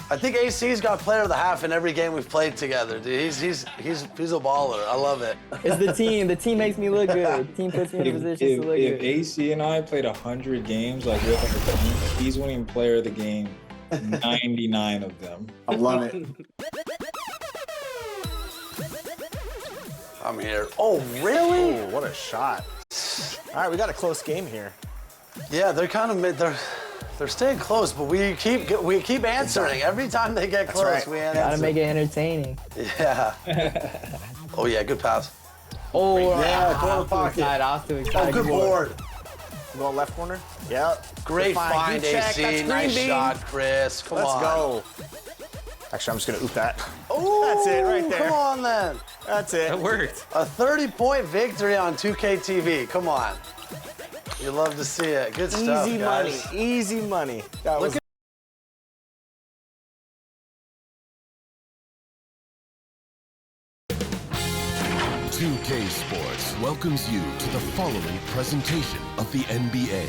I think AC's got player of the half in every game we've played together, dude. He's a baller. I love it. It's the team. The team makes me look good. The team puts me in a position to look if good. AC and I played 100 games like with our team, he's winning player of the game 99 of them. I love it. I'm here. Oh, really? Oh, what a shot. All right, we got a close game here. Yeah, they're kind of they're staying close, but we keep answering. Every time they get close, right. we answer. Gotta make it entertaining. Yeah. Oh, yeah, good pass. Oh, Yeah, I was too excited. I was too excited. Oh, good board. Going left corner? Yeah. Great find, Good check. AC. That's green Nice bean. shot, Chris. Come on. Let's go. Actually, I'm just going to oop that. Oh, That's it right there. Come on, then. That's it. That worked. A 30-point victory on 2K TV. Come on. You love to see it. Good stuff, Easy guys. money. Easy money. That was 2K Sports welcomes you to the following presentation of the NBA.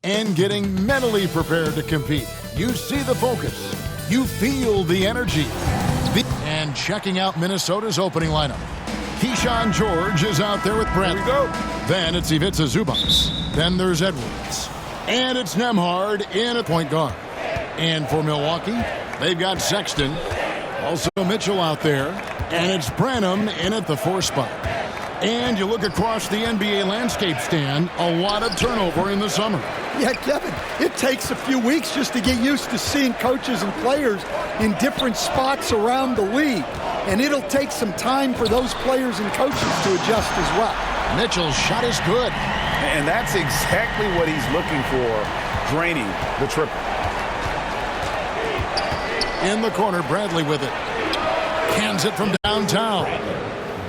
And getting mentally prepared to compete. You see the focus. You feel the energy. And checking out Minnesota's opening lineup. Keyshawn George is out there with Brent. Here we go. Then it's Ivica Zubac. Then there's Edwards. And it's Nembhard in at point guard. And for Milwaukee, they've got Sexton. Also Mitchell out there. And it's Branham in at the 4 spot. And you look across the NBA landscape, Stan, a lot of turnover in the summer. Yeah, Kevin, it takes a few weeks just to get used to seeing coaches and players in different spots around the league. And it'll take some time for those players and coaches to adjust as well. Mitchell's shot is good. And that's exactly what he's looking for, draining the triple. In the corner, Bradley with it. Cans it from downtown.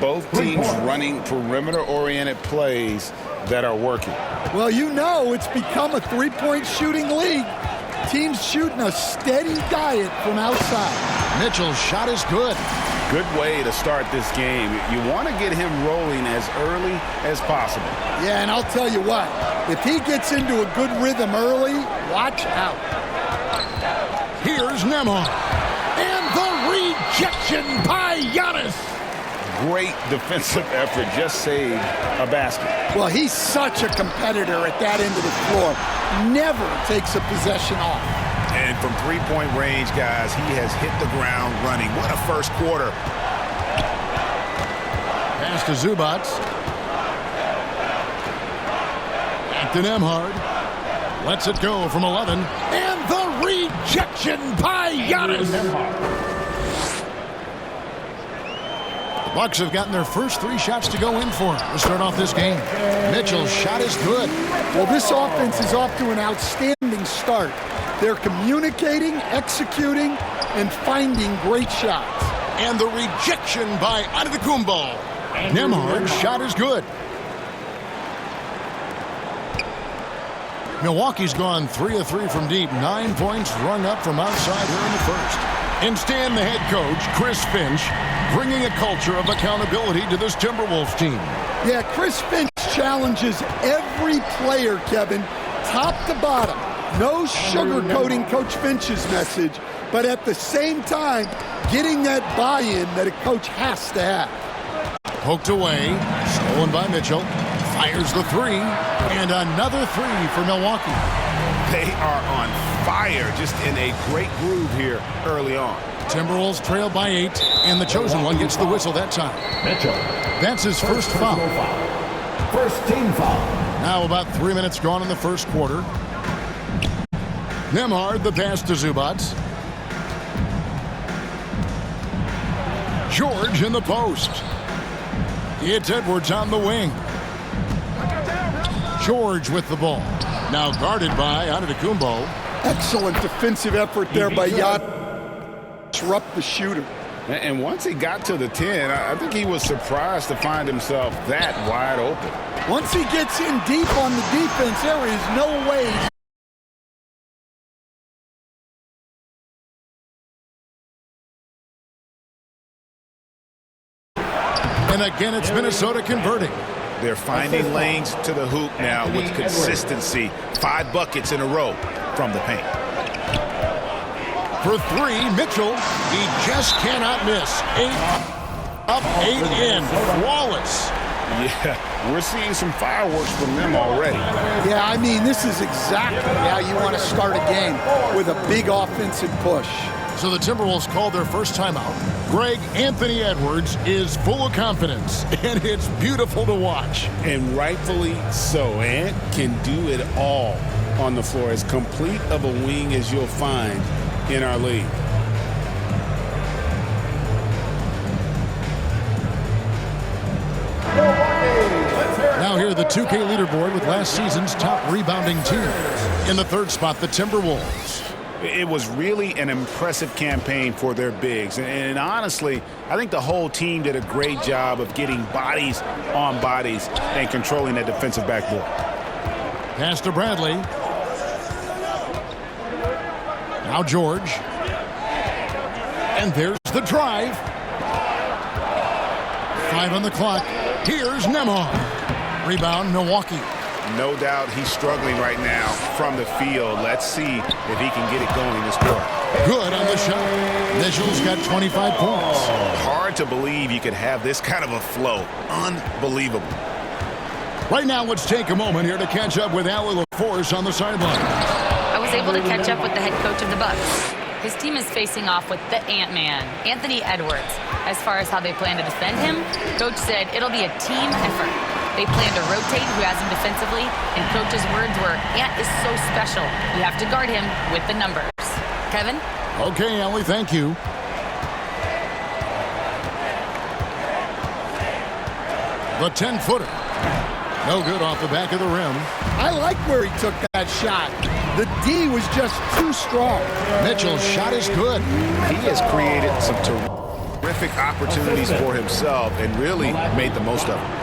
Both teams running perimeter-oriented plays that are working. Well, you know it's become a three-point shooting league. Teams shooting a steady diet from outside. Mitchell's shot is good. Good way to start this game. You want to get him rolling as early as possible. Yeah, and I'll tell you what, if he gets into a good rhythm early, watch out. Here's Nembhard. And the rejection by Giannis. Great defensive effort, just saved a basket. Well, he's such a competitor at that end of the floor. Never takes a possession off. And from three-point range, guys, he has hit the ground running. What a first quarter. Pass to Zubac. Back to Nembhard. Lets it go from 11. And the rejection by Giannis. The Bucks have gotten their first 3 shots to go in for him to start off this game. Mitchell's shot is good. Well, this offense is off to an outstanding start. They're communicating, executing, and finding great shots. And the rejection by Antetokounmpo. Nembhard's shot is good. Milwaukee's gone 3 of 3 from deep. 9 points rung up from outside here in the first. And Stan, the head coach, Chris Finch, bringing a culture of accountability to this Timberwolves team. Yeah, Chris Finch challenges every player, Kevin, top to bottom. No sugarcoating Coach Finch's message, but at the same time, getting that buy-in that a coach has to have. Poked away, stolen by Mitchell, fires the 3, and another 3 for Milwaukee. They are on fire, just in a great groove here early on. Timberwolves trail by 8, and the chosen one gets the whistle that time. Mitchell. That's his first foul. First team foul. Now about 3 minutes gone in the first quarter. Nembhard, the pass to Zubac. George in the post. It's Edwards on the wing. George with the ball. Now guarded by Antetokounmpo. Excellent defensive effort there by Giannis. Disrupt the shooter. And once he got to the 10, I think he was surprised to find himself that wide open. Once he gets in deep on the defense, there is no way. And again, it's Minnesota converting. They're finding lanes to the hoop now with consistency. 5 buckets in a row from the paint. For 3, Mitchell. He just cannot miss. 8 up, 8 in. Flawless. Yeah, we're seeing some fireworks from them already. Yeah, I mean, this is exactly how you want to start a game, with a big offensive push. So the Timberwolves called their first timeout. Greg Anthony Edwards is full of confidence, and it's beautiful to watch. And rightfully so. Ant can do it all on the floor. As complete of a wing as you'll find in our league. Now here the 2K leaderboard with last season's top rebounding teams. In the 3rd spot, the Timberwolves. It was really an impressive campaign for their bigs. And honestly, I think the whole team did a great job of getting bodies on bodies and controlling that defensive backboard. Pass to Bradley. Now George. And there's the drive. 5 on the clock. Here's Nembhard. Rebound, Milwaukee. No doubt he's struggling right now from the field. Let's see if he can get it going this quarter. Good on the shot. Mitchell's got 25 points. Hard to believe you could have this kind of a flow. Unbelievable. Right now, let's take a moment here to catch up with Allie LaForce on the sideline. I was able to catch up with the head coach of the Bucks. His team is facing off with the Ant-Man, Anthony Edwards. As far as how they plan to defend him, Coach said it'll be a team effort. They plan to rotate who has him defensively, and Coach's words were, Ant is so special. We have to guard him with the numbers. Kevin? Okay, Allie, thank you. The 10-footer. No good off the back of the rim. I like where he took that shot. The D was just too strong. Mitchell's shot is good. He has created some terrific opportunities for himself and really made the most of them.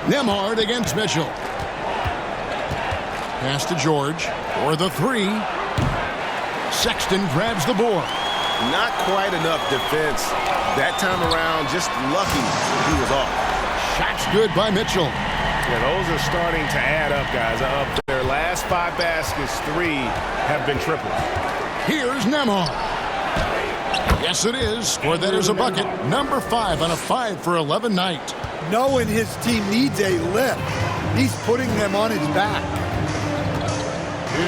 Nembhard against Mitchell. Pass to George for the 3. Sexton grabs the board. Not quite enough defense. That time around, just lucky he was off. Shot's good by Mitchell. Yeah, those are starting to add up, guys. Up their last 5 baskets, 3 have been triples. Here's Nembhard. Yes, it is. Scored that as a bucket. Number 5 on a 5 for 11 night. Knowing his team needs a lift, he's putting them on his back.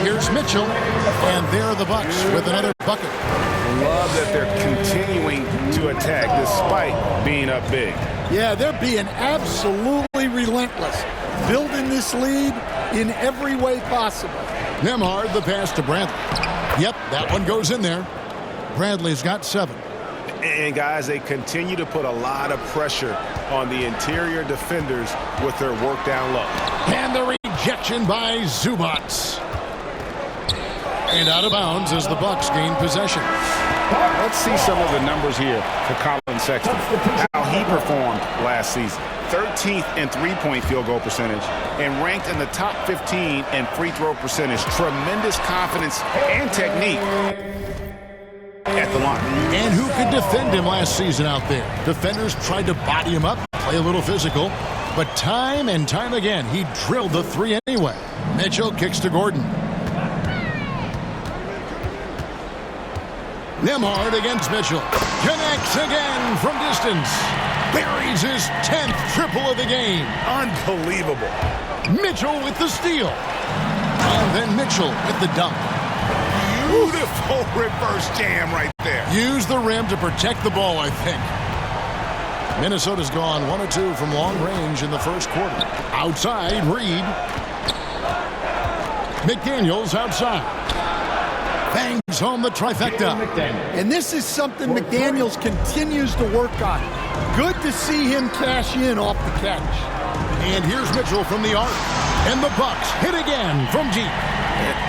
Here's Mitchell, and there are the Bucks with another bucket. Love that they're continuing to attack despite being up big. Yeah, they're being absolutely relentless, building this lead in every way possible. Nembhard, the pass to Bradley. Yep, that one goes in there. Bradley's got 7. And, guys, they continue to put a lot of pressure on the interior defenders with their work down low. And the rejection by Zubats. And out of bounds as the Bucks gain possession. Let's see some of the numbers here for Colin Sexton. How he performed last season. 13th in three-point field goal percentage and ranked in the top 15 in free throw percentage. Tremendous confidence and technique at the line. And who could defend him last season out there? Defenders tried to body him up, play a little physical, but time and time again, he drilled the 3 anyway. Mitchell kicks to Gordon. Nembhard against Mitchell. Connects again from distance. Buries his 10th triple of the game. Unbelievable. Mitchell with the steal. And then Mitchell with the dunk. Beautiful reverse jam right there. Use the rim to protect the ball, I think. Minnesota's gone 1 of 2 from long range in the first quarter. Outside, Reed. McDaniels outside. Bangs home the trifecta. And this is something McDaniels continues to work on. Good to see him cash in off the catch. And here's Mitchell from the arc. And the Bucks hit again from deep.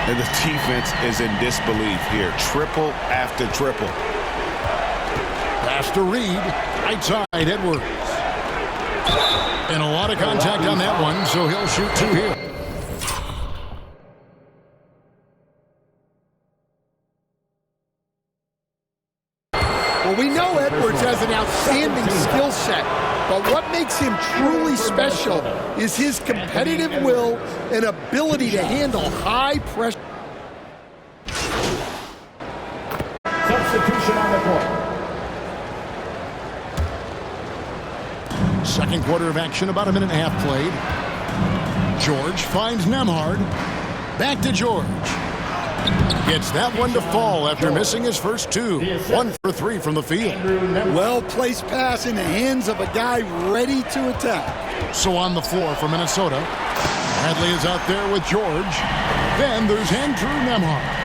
And the defense is in disbelief here. Triple after triple. Pass to Reed. Right side, Edwards. And a lot of contact on that one, so he'll shoot 2 here. Well, we know Edwards has an outstanding skill set, but what makes him truly special is his competitive will and ability to handle high pressure. Substitution on the court. Second quarter of action, about a minute and a half played. George finds Nembhard. Back to George. Gets that one to fall after missing his first two. 1 for 3 from the field. Well-placed pass in the hands of a guy ready to attack. So on the floor for Minnesota, Bradley is out there with George. Then there's Andrew Nembhard.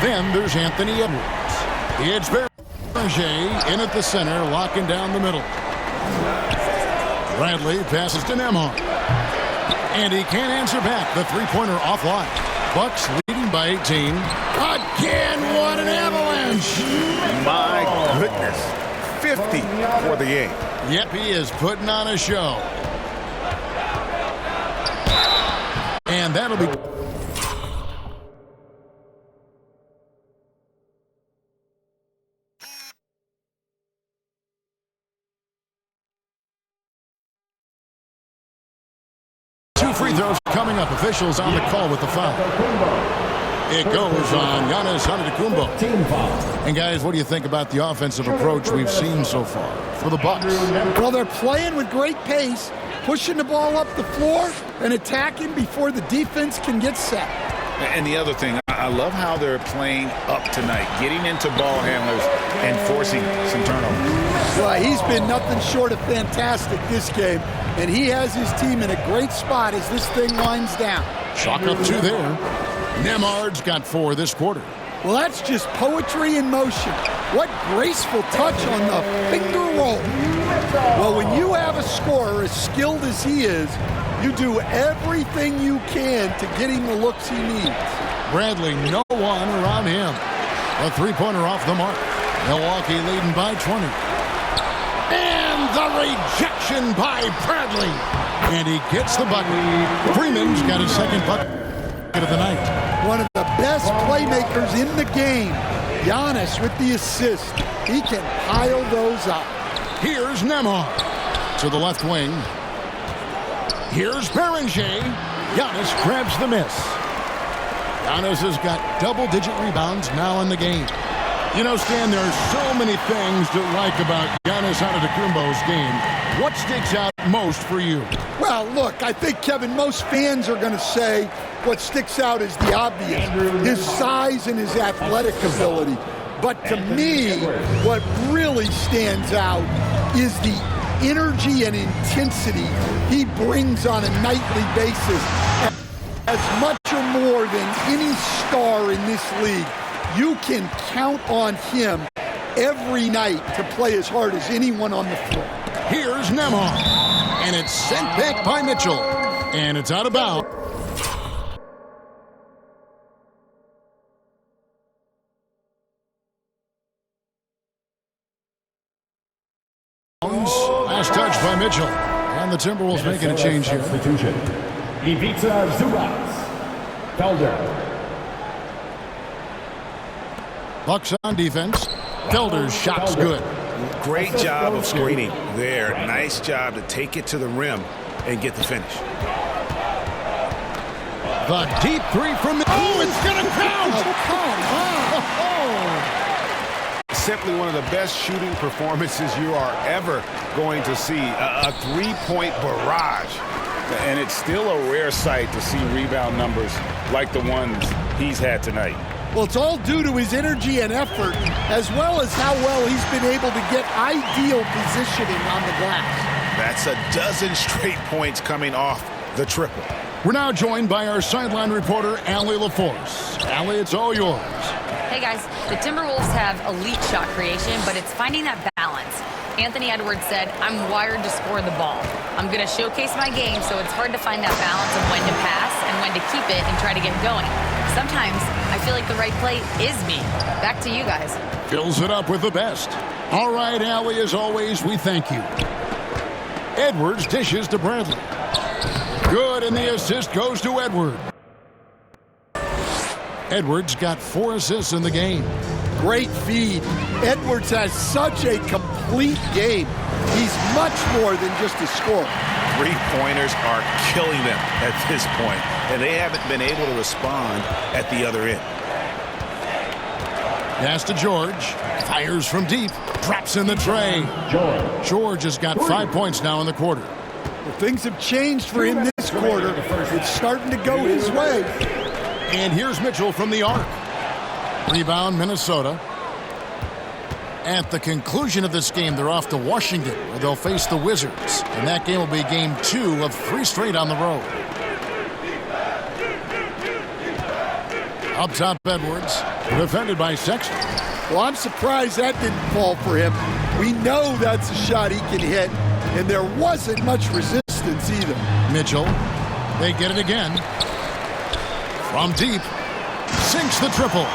Then there's Anthony Edwards. It's Berger in at the center, locking down the middle. Bradley passes to Nembhard. And he can't answer back. The three-pointer offline. Bucks leading by 18. Again, what an avalanche! My goodness. 50 for the game. Yep, he is putting on a show. And that'll be... Two free throws coming up. Officials on the call with the foul. It goes on Giannis Antetokounmpo. And guys, what do you think about the offensive approach we've seen so far for the Bucks? Well, they're playing with great pace, pushing the ball up the floor and attacking before the defense can get set. And the other thing, I love how they're playing up tonight, getting into ball handlers and forcing some turnovers. Well, he's been nothing short of fantastic this game, and he has his team in a great spot as this thing winds down. Chalk up 2 there. Nembhard's got 4 this quarter. Well, that's just poetry in motion. What graceful touch on the finger roll. Well, when you have a scorer as skilled as he is, you do everything you can to get him the looks he needs. Bradley, no one around him. A three-pointer off the mark. Milwaukee leading by 20. And the rejection by Bradley. And he gets the bucket. Freeman's got his second bucket of the night. One of the best playmakers in the game. Giannis with the assist. He can pile those up. Here's Nembhard to the left wing. Here's Berger. Giannis grabs the miss. Giannis has got double-digit rebounds now in the game. You know, Stan, there are so many things to like about Giannis Antetokounmpo's game. What sticks out most for you? Well, look, I think, Kevin, most fans are going to say what sticks out is the obvious, his size and his athletic ability. But to me, what really stands out is the energy and intensity he brings on a nightly basis. As much or more than any star in this league, you can count on him every night to play as hard as anyone on the floor. Here's Nembhard, and it's sent back by Mitchell, and it's out of bounds. Last touch by Mitchell, and the Timberwolves making a change here. Ivica Zubac. Felder. Bucks on defense. Felder's shot's good. Great job of screening there. Nice job to take it to the rim and get the finish. The deep three from... Oh, it's going to count! Oh, come on! Simply one of the best shooting performances you are ever going to see. A three-point barrage. And it's still a rare sight to see rebound numbers like the ones he's had tonight. Well, it's all due to his energy and effort, as well as how well he's been able to get ideal positioning on the glass. That's a dozen straight points coming off the triple. We're now joined by our sideline reporter, Allie LaForce. Allie, it's all yours. Hey guys, the Timberwolves have elite shot creation, but it's finding that balance. Anthony Edwards said, "I'm wired to score the ball. I'm going to showcase my game, so it's hard to find that balance of when to pass and when to keep it and try to get going. Sometimes I feel like the right play is me." Back to you guys. Fills it up with the best. All right, Allie, as always, we thank you. Edwards dishes to Bradley. Good, and the assist goes to Edwards. Edwards got 4 assists in the game. Great feed. Edwards has such a complete game. He's much more than just a scorer. Three-pointers are killing them at this point, and they haven't been able to respond at the other end. Pass to George. Fires from deep. Drops in the tray. George has got 5 points now in the quarter. Well, things have changed for him this quarter. It's starting to go his way. And here's Mitchell from the arc. Rebound, Minnesota. At the conclusion of this game, they're off to Washington, where they'll face the Wizards. And that game will be game 2 of 3 straight on the road. Up top, Edwards. Defended by Sexton. Well, I'm surprised that didn't fall for him. We know that's a shot he can hit, and there wasn't much resistance either. Mitchell. They get it again. From deep. Sinks the triple.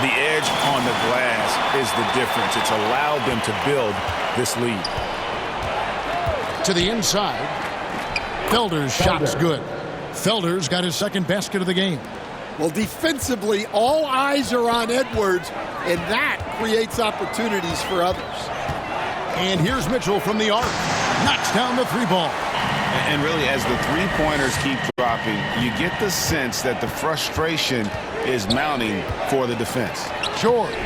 The edge on the glass is the difference. It's allowed them to build this lead. To the inside. Felder's shot's good. Felder's got his second basket of the game. Well, defensively, all eyes are on Edwards, and that creates opportunities for others. And here's Mitchell from the arc. Knocks down the 3-ball. And really, as the three-pointers keep dropping, you get the sense that the frustration is mounting for the defense. George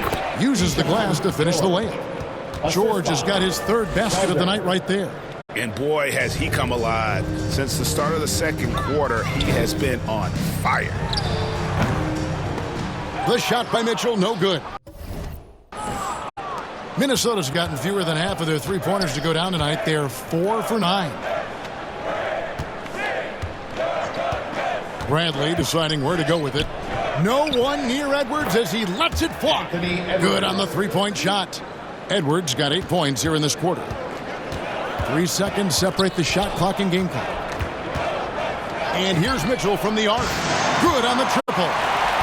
uses the glass to finish the layup. George has got his 3rd basket of the night right there. And boy, has he come alive. Since the start of the second quarter, he has been on fire. The shot by Mitchell, no good. Minnesota's gotten fewer than half of their 3-pointers to go down tonight. They're 4 for 9. Bradley deciding where to go with it. No one near Edwards as he lets it fly. Good on the 3-point shot. Edwards got 8 points here in this quarter. 3 seconds separate the shot clock and game clock. And here's Mitchell from the arc. Good on the triple.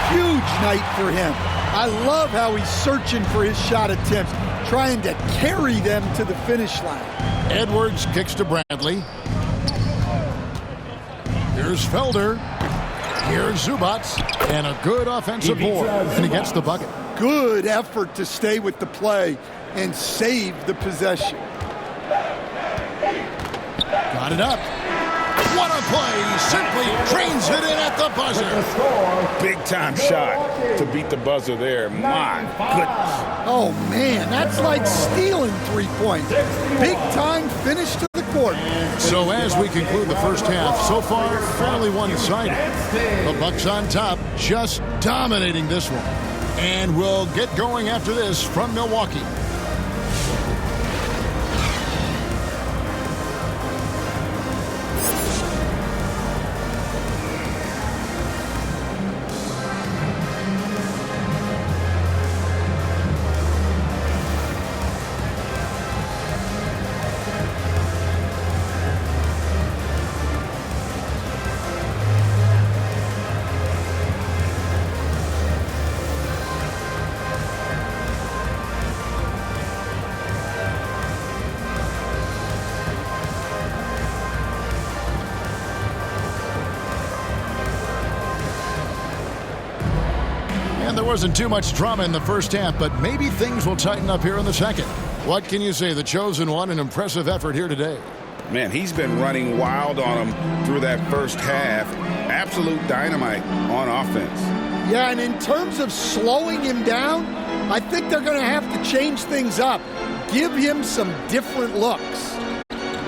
Huge night for him. I love how he's searching for his shot attempts, trying to carry them to the finish line. Edwards kicks to Bradley. Here's Felder. Here's Zubats. And a good offensive board. And he gets the bucket. Good effort to stay with the play and save the possession. Got it up. What a play. Simply trains it in at the buzzer. Big-time shot to beat the buzzer there. My goodness. Oh, man, that's like stealing 3 points. Big-time finish to the court. So as we conclude the first half, so far, fairly one-sided. The Bucks on top, just dominating this one. And we'll get going after this from Milwaukee. There wasn't too much drama in the first half, but maybe things will tighten up here in the second. What can you say? The chosen one, an impressive effort here today. Man, he's been running wild on him through that first half. Absolute dynamite on offense. Yeah, and in terms of slowing him down, I think they're going to have to change things up. Give him some different looks.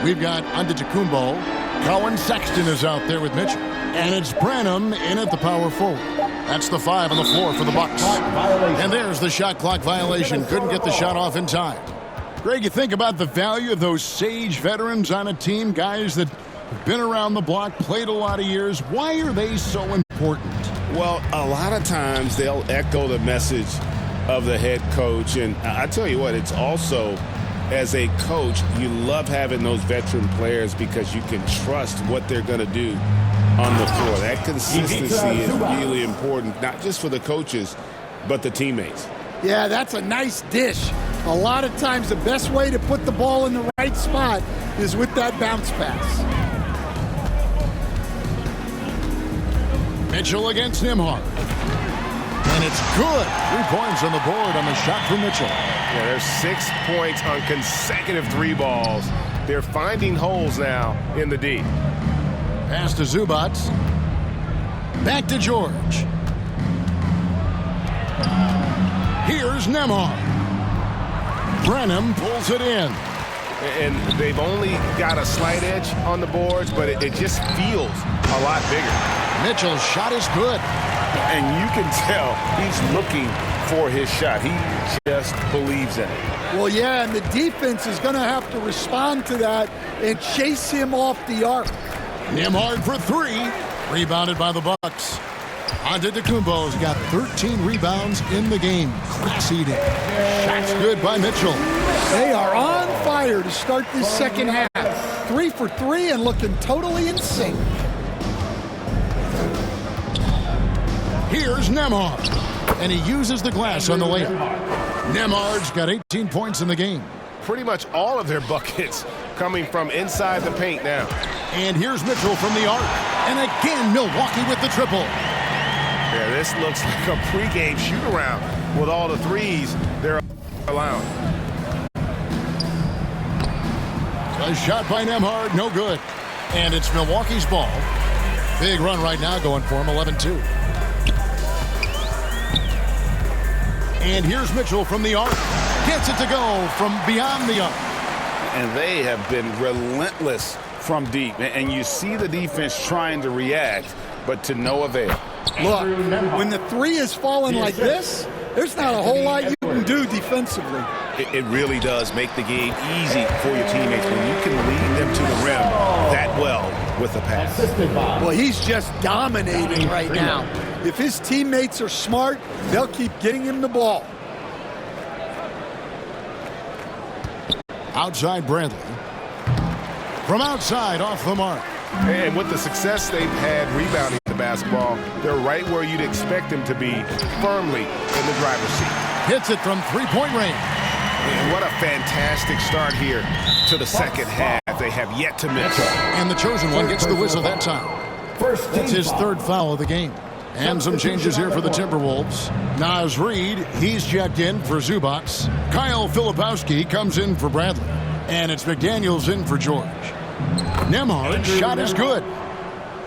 We've got Antetokounmpo. Colin Sexton is out there with Mitchell. And it's Branham in at the power forward. That's the 5 on the floor for the Bucks. And there's the shot clock violation. Couldn't get the shot off in time. Greg, you think about the value of those sage veterans on a team, guys that have been around the block, played a lot of years. Why are they so important? Well, a lot of times they'll echo the message of the head coach. And I tell you what, it's also, as a coach, you love having those veteran players because you can trust what they're going to do on the floor. That consistency is really important, not just for the coaches, but the teammates. Yeah, that's a nice dish. A lot of times the best way to put the ball in the right spot is with that bounce pass. Mitchell against Nembhard. And it's good. 3 points on the board on the shot from Mitchell. Yeah, there's 6 points on consecutive 3 balls. They're finding holes now in the D. Pass to Zubac. Back to George. Here's Nembhard. Brenham pulls it in. And they've only got a slight edge on the boards, but it just feels a lot bigger. Mitchell's shot is good. And you can tell he's looking for his shot. He just believes in it. Well, yeah, and the defense is going to have to respond to that and chase him off the arc. Nembhard for 3. Rebounded by the Bucks. Antetokounmpo's got 13 rebounds in the game. Class eating. Shots good by Mitchell. They are on fire to start this second half. 3 for 3 and looking totally in sync. Here's Nembhard. And he uses the glass on the layup. Nembhard's got 18 points in the game. Pretty much all of their buckets coming from inside the paint now. And here's Mitchell from the arc. And again, Milwaukee with the triple. Yeah, this looks like a pregame shoot-around with all the threes they're allowing. A shot by Nembhard, no good. And it's Milwaukee's ball. Big run right now going for him, 11-2. And here's Mitchell from the arc. Gets it to go from beyond the arc. And they have been relentless from deep. And you see the defense trying to react, but to no avail. Look, when the 3 is falling like this, there's not a whole lot you can do defensively. It really does make the game easy for your teammates when you can lead them to the rim that well with a pass. Well, he's just dominating right now. If his teammates are smart, they'll keep getting him the ball. Outside Bradley. From outside, off the mark. And with the success they've had rebounding the basketball, they're right where you'd expect them to be, firmly in the driver's seat. Hits it from three-point range. And what a fantastic start here to the second half. They have yet to miss. And the chosen one gets the whistle that time. It's his 3rd foul of the game. And some changes here for the Timberwolves. Naz Reid, he's checked in for Zubac. Kyle Filipowski comes in for Bradley. And it's McDaniels in for George. Nembhard's shot is good.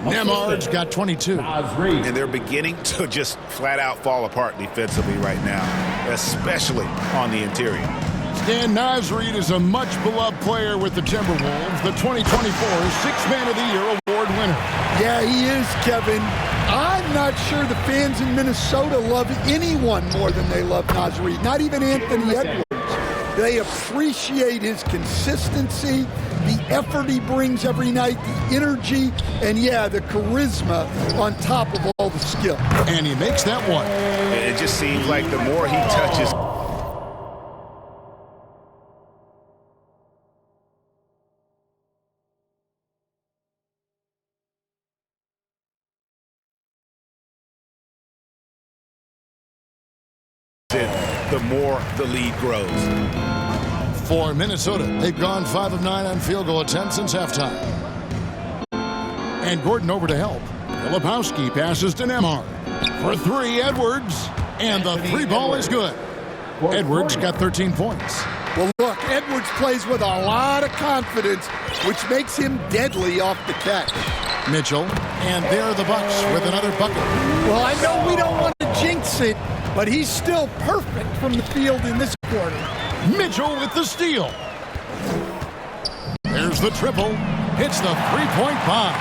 Nembhard's got 22. And they're beginning to just flat out fall apart defensively right now, especially on the interior. Stan Naz Reid is a much-beloved player with the Timberwolves, the 2024 Sixth Man of the Year award winner. Yeah, he is, Kevin. I'm not sure the fans in Minnesota love anyone more than they love Naz Reid, not even Anthony Edwards. They appreciate his consistency, the effort he brings every night, the energy, and yeah, the charisma on top of all the skill. And he makes that one. It just seems like the more he touches, the more the lead grows. For Minnesota, they've gone 5 of 9 on field goal attempts since halftime. And Gordon over to help. Filipowski passes to Nembhard. For 3, Edwards. And the 3 ball is good. Edwards got 13 points. Well, look, Edwards plays with a lot of confidence, which makes him deadly off the catch. Mitchell, and there are the Bucks with another bucket. Well, I know we don't want to jinx it, but he's still perfect from the field in this quarter. Mitchell with the steal. There's the triple. Hits the three-point bomb.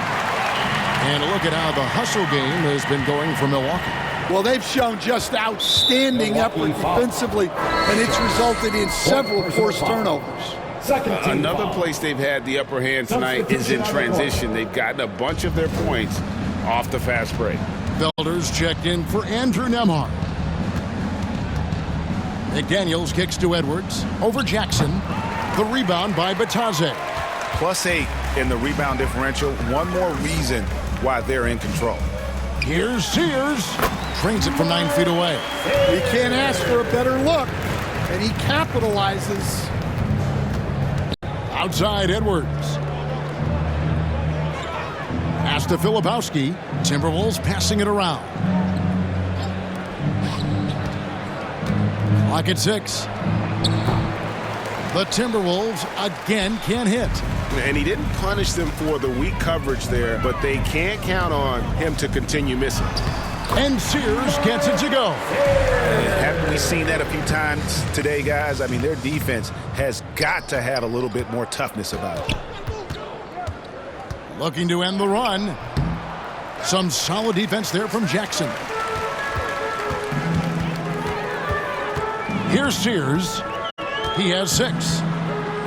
And look at how the hustle game has been going for Milwaukee. Well, they've shown just outstanding effort defensively, and it's resulted in several forced turnovers. Another place they've had the upper hand tonight is in transition. They've gotten a bunch of their points off the fast break. Builders checked in for Andrew Nembhard. McDaniels kicks to Edwards. Over Jackson. The rebound by Batadze. +8 in the rebound differential. One more reason why they're in control. Here's Sears. Trains it from 9 feet away. He can't ask for a better look, and he capitalizes. Outside Edwards. Pass to Filipowski. Timberwolves passing it around. Clock at 6. The Timberwolves again can't hit. And he didn't punish them for the weak coverage there, but they can't count on him to continue missing. And Sears gets it to go. Haven't we seen that a few times today, guys? I mean, their defense has got to have a little bit more toughness about it. Looking to end the run. Some solid defense there from Jackson. Here's Sears. He has 6.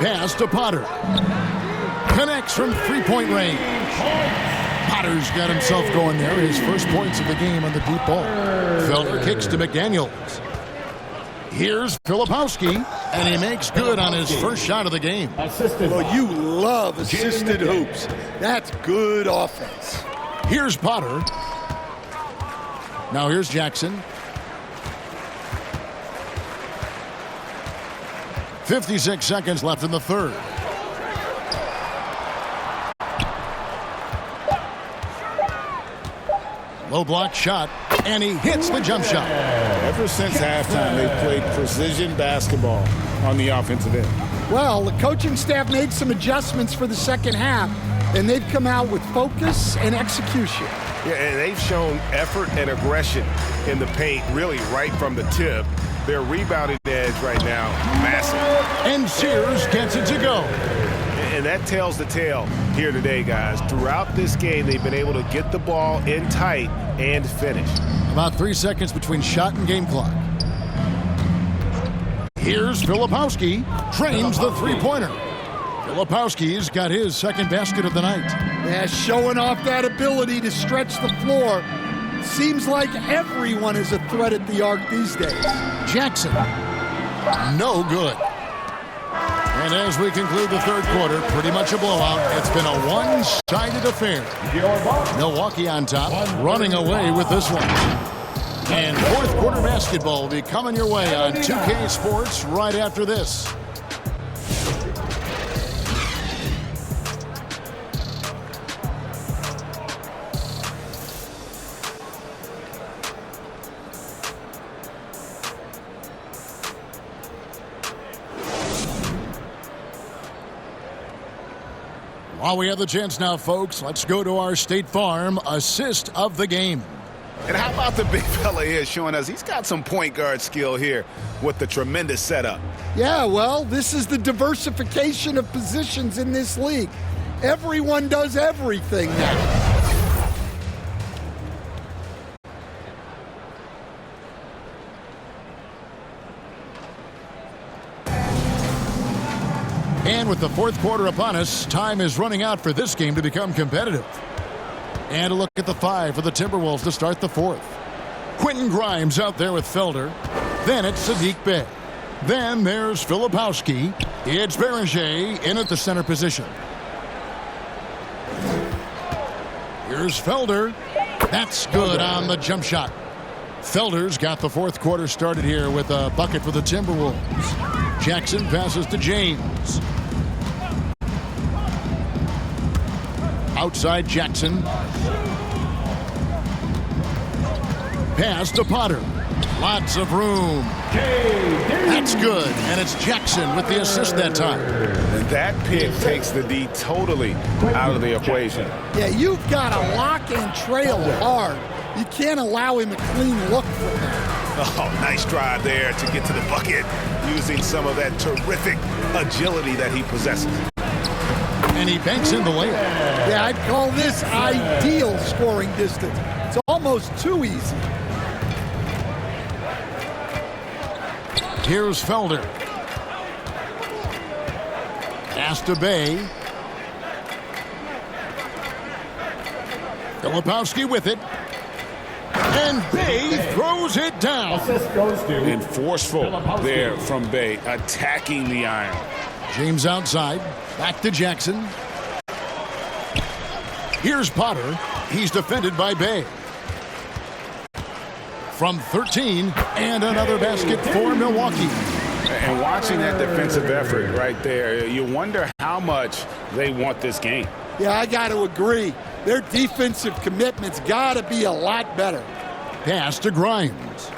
Pass to Potter. Connects from three-point range. Potter's got himself going there. His first points of the game on the deep ball. Felder kicks to McDaniels. Here's Filipowski, and he makes good on his first shot of the game. Well, you love assisted hoops. That's good offense. Here's Potter. Now here's Jackson. 56 seconds left in the third. Low block shot, and he hits the jump shot. Ever since halftime, they've played precision basketball on the offensive end. Well, the coaching staff made some adjustments for the second half, and they've come out with focus and execution. Yeah, and they've shown effort and aggression in the paint, really right from the tip. Their rebounding edge right now, massive. And Sears gets it to go. And that tells the tale here today, guys. Throughout this game, they've been able to get the ball in tight and finish. About 3 seconds between shot and game clock. Here's Filipowski. Trains the three-pointer. Filipowski's got his second basket of the night. Yeah, showing off that ability to stretch the floor. Seems like everyone is a threat at the arc these days. Jackson. No good. And as we conclude the third quarter, pretty much a blowout. It's been a one-sided affair. Milwaukee on top, running away with this one. And fourth quarter basketball will be coming your way on 2K Sports right after this. While we have the chance now, folks, let's go to our State Farm assist of the game. And how about the big fella here showing us he's got some point guard skill here with the tremendous setup. Yeah, well, this is the diversification of positions in this league. Everyone does everything now. And with the fourth quarter upon us, time is running out for this game to become competitive. And a look at the 5 for the Timberwolves to start the fourth. Quentin Grimes out there with Felder. Then it's Sadiq Bey. Then there's Filipowski. It's Beringer in at the center position. Here's Felder. That's good on the jump shot. Felder's got the fourth quarter started here with a bucket for the Timberwolves. Jackson passes to James. Outside Jackson. Pass to Potter. Lots of room. That's good. And it's Jackson with the assist that time. And that pick takes the D totally out of the equation. Yeah, you've got to lock and trail hard. You can't allow him a clean look from that. Oh, nice drive there to get to the bucket using some of that terrific agility that he possesses. And he banks in the layup. Yeah, I'd call this ideal scoring distance. It's almost too easy. Here's Felder. Pass to Bey. Filipowski with it. And Bey throws it down. And forceful there from Bey, attacking the iron. James outside. Back to Jackson. Here's Potter. He's defended by Bey. From 13, and another basket for Milwaukee. And watching that defensive effort right there, you wonder how much they want this game. Yeah, I got to agree. Their defensive commitment's got to be a lot better. Pass to Grimes.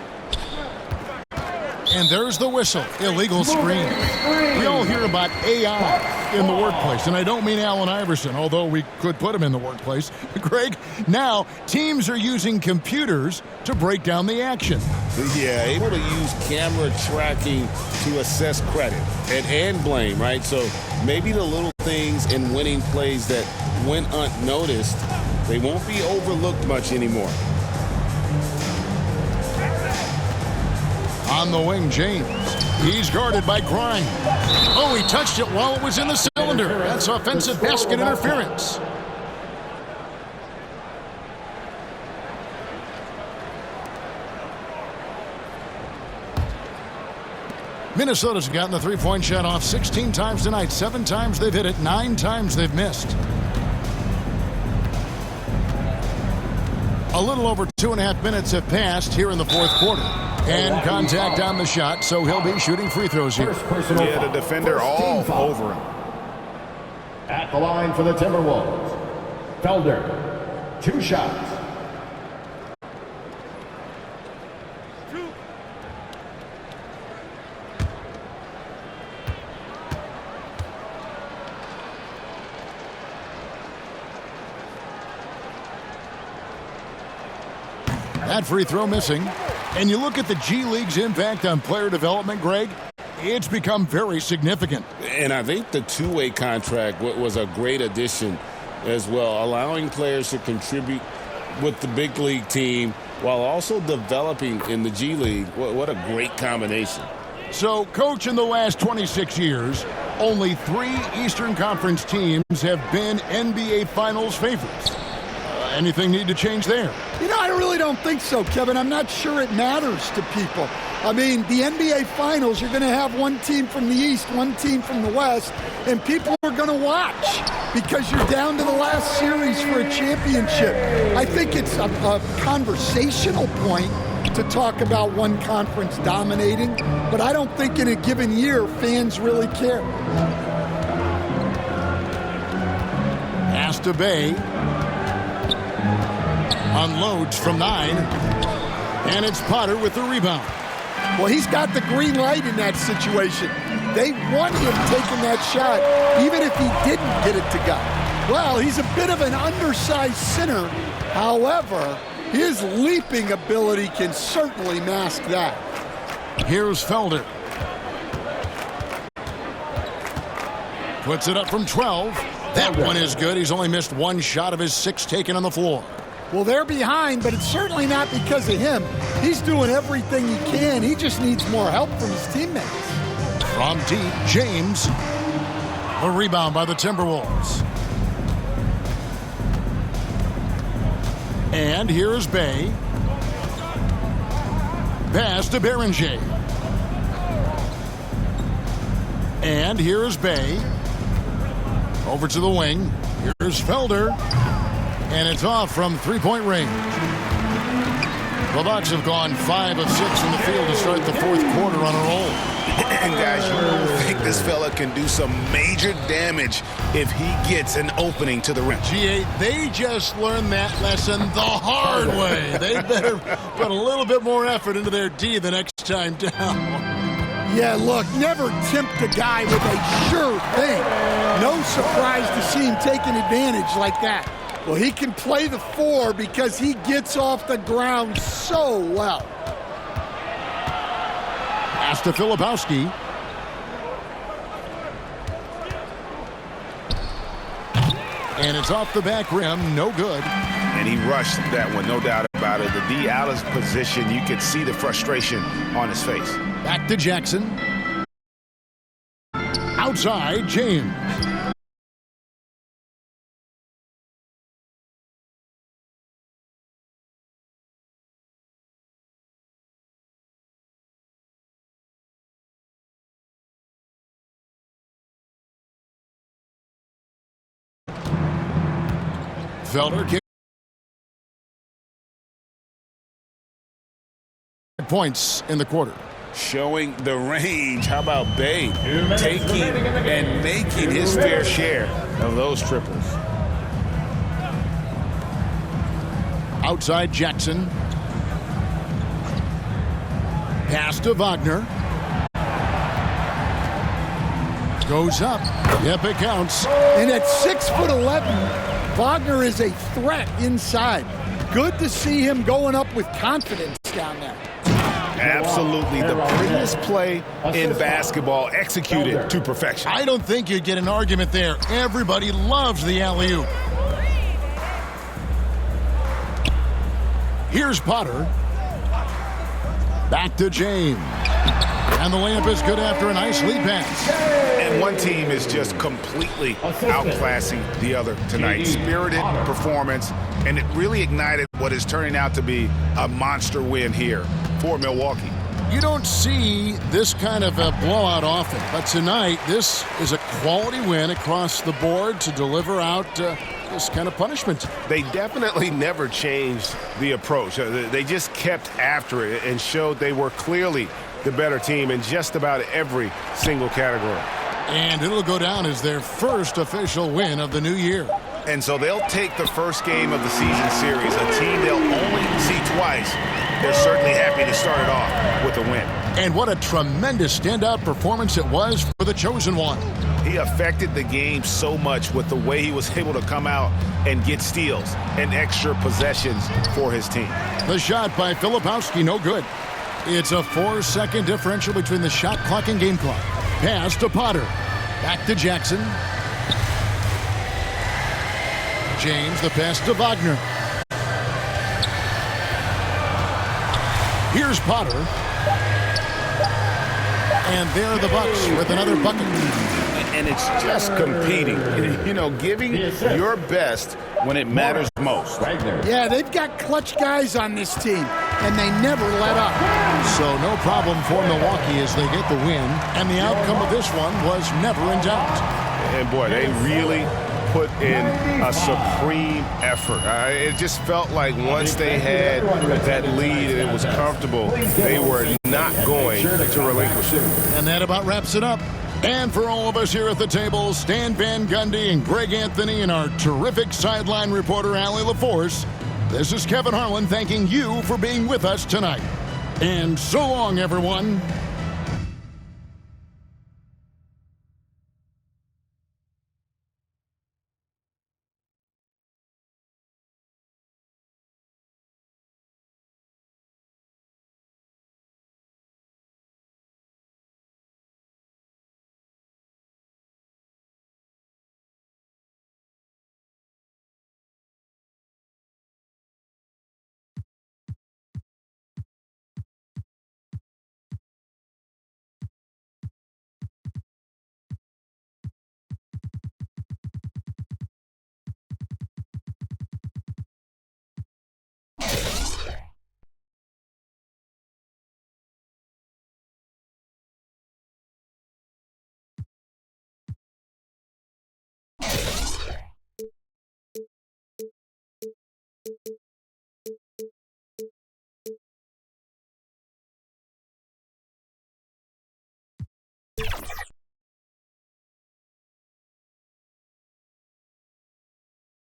And there's the whistle. Illegal screen. We all hear about AI in the workplace, and I don't mean Allen Iverson, although we could put him in the workplace. Greg, now teams are using computers to break down the action. Yeah, able to use camera tracking to assess credit and blame, right? So maybe the little things in winning plays that went unnoticed, they won't be overlooked much anymore. On the wing, James. He's guarded by Grimes. Oh, he touched it while it was in the cylinder. That's offensive basket interference. Minnesota's gotten the three-point shot off 16 times tonight. 7 times they've hit it, 9 times they've missed. A little over 2.5 minutes have passed here in the fourth quarter. And contact on the shot, so he'll be shooting free throws here. Yeah, the defender all over him. At the line for the Timberwolves, Felder, 2 shots. That free throw missing. And you look at the G League's impact on player development, Greg, it's become very significant. And I think the two-way contract was a great addition as well, allowing players to contribute with the big league team while also developing in the G League. What a great combination. So, Coach, in the last 26 years, only 3 Eastern Conference teams have been NBA Finals favorites. Anything need to change there? You know, I really don't think so, Kevin. I'm not sure it matters to people. I mean, the NBA Finals, you're going to have one team from the East, one team from the West, and people are going to watch because you're down to the last series for a championship. I think it's a conversational point to talk about one conference dominating, but I don't think in a given year fans really care. Pass to Bay. Unloads from 9. And it's Potter with the rebound. Well, he's got the green light in that situation. They want him taking that shot, even if he didn't get it to go. Well, he's a bit of an undersized center. However, his leaping ability can certainly mask that. Here's Felder. Puts it up from 12. That one is good. He's only missed 1 shot of his 6 taken on the floor. Well, they're behind, but it's certainly not because of him. He's doing everything he can. He just needs more help from his teammates. From deep, James. A rebound by the Timberwolves. And here's Bay. Pass to Berenger. And here's Bay. Over to the wing. Here's Felder. And it's off from three-point range. The Bucks have gone 5 of 6 from the field to start the fourth quarter on a roll. And guys, you think this fella can do some major damage if he gets an opening to the rim. G8, they just learned that lesson the hard way. They better put a little bit more effort into their D the next time down. Yeah, look, never tempt a guy with a sure thing. No surprise to see him taking advantage like that. Well, he can play the 4 because he gets off the ground so well. Pass to Filipowski. And it's off the back rim, no good. And he rushed that one, no doubt about it. The D out of position, you could see the frustration on his face. Back to Jackson. Outside, James. Felder kick. Points in the quarter. Showing the range. How about Bay taking and making his fair share of those triples? Outside Jackson. Pass to Wagner. Goes up. Yep, it counts. And at 6'11", Wagner is a threat inside. Good to see him going up with confidence down there. Absolutely. The prettiest play in basketball, executed to perfection. I don't think you'd get an argument there. Everybody loves the alley-oop. Here's Potter. Back to James. And the layup is good after a nice lead pass. And one team is just completely outclassing the other tonight. Spirited performance, and it really ignited what is turning out to be a monster win here for Milwaukee. You don't see this kind of a blowout often, but tonight this is a quality win across the board to deliver out this kind of punishment. They definitely never changed the approach. They just kept after it and showed they were clearly the better team in just about every single category. And it'll go down as their first official win of the new year. And so they'll take the first game of the season series, a team they'll only see twice. They're certainly happy to start it off with a win. And what a tremendous standout performance it was for the chosen one. He affected the game so much with the way he was able to come out and get steals and extra possessions for his team. The shot by Filipowski, no good. It's a 4-second differential between the shot clock and game clock. Pass to Potter. Back to Jackson. James, the pass to Wagner. Here's Potter. And there are the Bucks with another bucket. And it's just competing, you know, giving your best when it matters most. Yeah, they've got clutch guys on this team, and they never let up. So no problem for Milwaukee as they get the win, and the outcome of this one was never in doubt. And boy, they really put in a supreme effort. It just felt like once they had that lead and it was comfortable, they were not going to relinquish it. And that about wraps it up. And for all of us here at the table, Stan Van Gundy and Greg Anthony and our terrific sideline reporter, Allie LaForce, this is Kevin Harlan thanking you for being with us tonight. And so long, everyone.